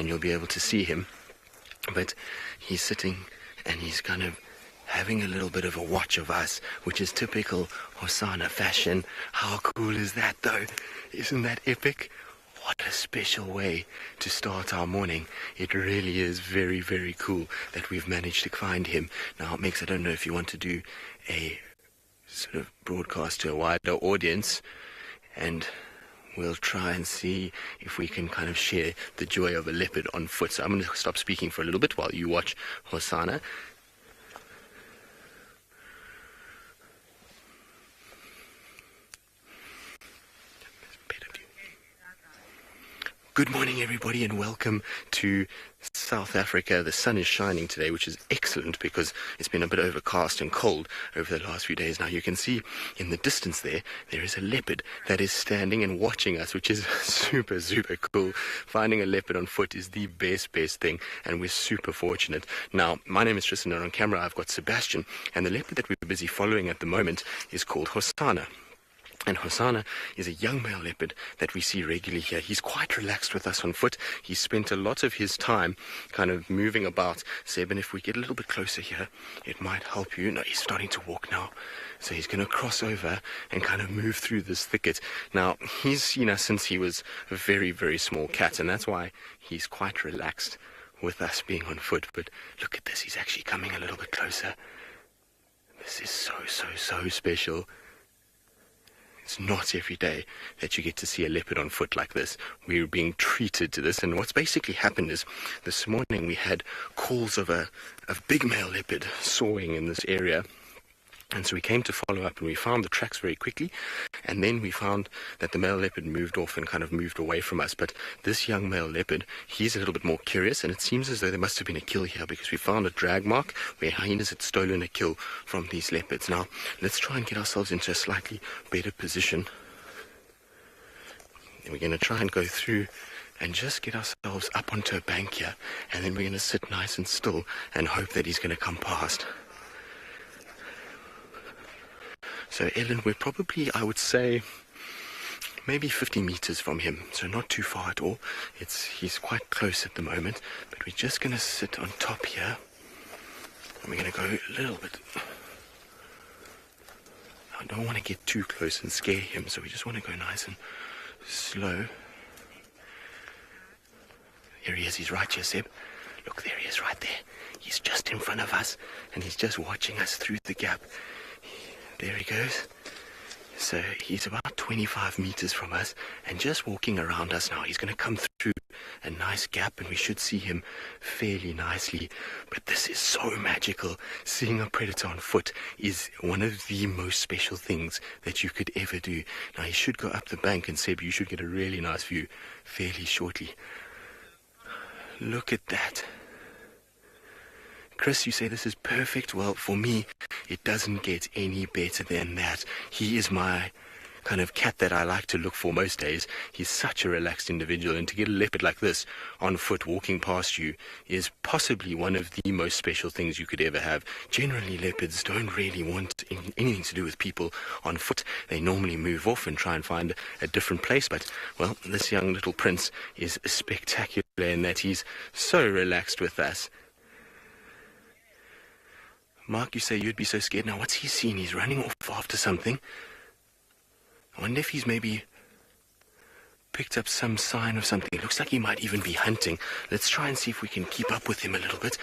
and you'll be able to see him. But he's sitting and he's kind of having a little bit of a watch of us, which is typical Hosana fashion. How cool is that, though? Isn't that epic? What a special way to start our morning. It really is very, very cool that we've managed to find him. Now, Max, I don't know if you want to do a sort of broadcast to a wider audience, and we'll try and see if we can kind of share the joy of a leopard on foot. So I'm going to stop speaking for a little bit while you watch Hosana. Good morning, everybody, and welcome to South Africa. The sun is shining today, which is excellent because it's been a bit overcast and cold over the last few days. Now, you can see in the distance there is a leopard that is standing and watching us, which is super, super cool. Finding a leopard on foot is the best thing, and we're super fortunate. Now, my name is Tristan, and on camera I've got Sebastian, and the leopard that we're busy following at the moment is called Hosana. And Hosana is a young male leopard that we see regularly here. He's quite relaxed with us on foot. He's spent a lot of his time kind of moving about. Seb, and if we get a little bit closer here, it might help you. No, he's starting to walk now. So he's going to cross over and kind of move through this thicket. Now, he's seen us since he was a very, very small cat, and that's why he's quite relaxed with us being on foot. But look at this. He's actually coming a little bit closer. This is so special. It's not every day that you get to see a leopard on foot like this. We're being treated to this, and what's basically happened is this morning we had calls of a big male leopard sawing in this area. And so we came to follow up, and we found the tracks very quickly, and then we found that the male leopard moved off and kind of moved away from us. But this young male leopard, he's a little bit more curious, and it seems as though there must have been a kill here because we found a drag mark where hyenas had stolen a kill from these leopards. Now, let's try and get ourselves into a slightly better position. And we're going to try and go through and just get ourselves up onto a bank here, and then we're going to sit nice and still and hope that he's going to come past. So, Ellen, we're probably, I would say, maybe 50 meters from him, so not too far at all. He's quite close at the moment, but we're just going to sit on top here, and we're going to go a little bit. I don't want to get too close and scare him, so we just want to go nice and slow. Here he is, he's right here, Seb. Look, there he is, right there. He's just in front of us, and he's just watching us through the gap. There he goes. So he's about 25 meters from us and just walking around us now. He's going to come through a nice gap, and we should see him fairly nicely. But this is so magical. Seeing a predator on foot is one of the most special things that you could ever do. Now, he should go up the bank, and Seb, you should get a really nice view fairly shortly. Look at that. Chris, you say this is perfect. Well, for me, it doesn't get any better than that. He is my kind of cat that I like to look for most days. He's such a relaxed individual, and to get a leopard like this on foot walking past you is possibly one of the most special things you could ever have. Generally, leopards don't really want anything to do with people on foot. They normally move off and try and find a different place, but, well, this young little prince is spectacular in that he's so relaxed with us. Mark, you say you'd be so scared. Now, what's he seen? He's running off after something. I wonder if he's maybe picked up some sign of something. It looks like he might even be hunting. Let's try and see if we can keep up with him a little bit.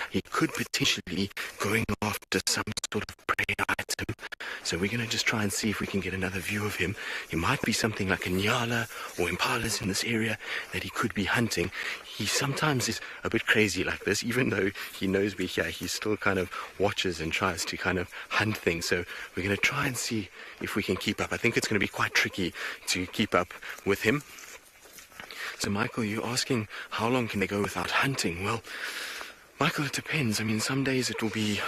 He could potentially be going after some sort of prey item. So we're going to just try and see if we can get another view of him. He might be something like a nyala or impalas in this area that he could be hunting. He sometimes is a bit crazy like this. Even though he knows we're here, he still kind of watches and tries to kind of hunt things. So we're going to try and see if we can keep up. I think it's going to be quite tricky to keep up with him. So, Michael, you're asking how long can they go without hunting? Well, Michael, it depends. I mean, some days it will be,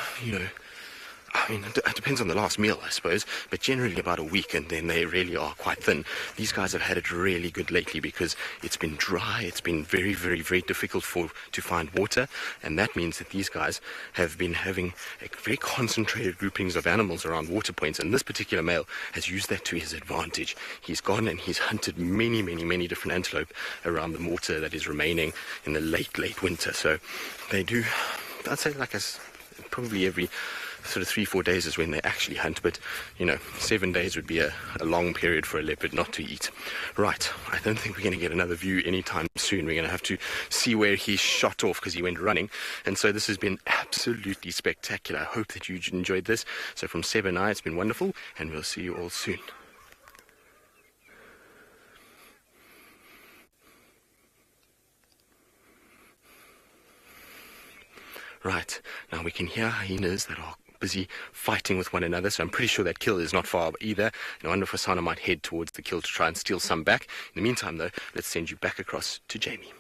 I mean, it depends on the last meal, I suppose, but generally about a week, and then they really are quite thin. These guys have had it really good lately because it's been dry, it's been very, very, very difficult to find water, and that means that these guys have been having very concentrated groupings of animals around water points, and this particular male has used that to his advantage. He's gone and he's hunted many, many, many different antelope around the water that is remaining in the late, late winter. So they do, I'd say probably every sort of 3-4 days is when they actually hunt, but 7 days would be a long period for a leopard not to eat. Right, I don't think we're going to get another view anytime soon. We're going to have to see where he shot off because he went running, and so this has been absolutely spectacular. I hope that you enjoyed this. So from Seb and I, it's been wonderful, and we'll see you all soon. Right, now we can hear hyenas that are busy fighting with one another, so I'm pretty sure that kill is not far either. And I wonder if Hosana might head towards the kill to try and steal some back. In the meantime, though, let's send you back across to Jamie.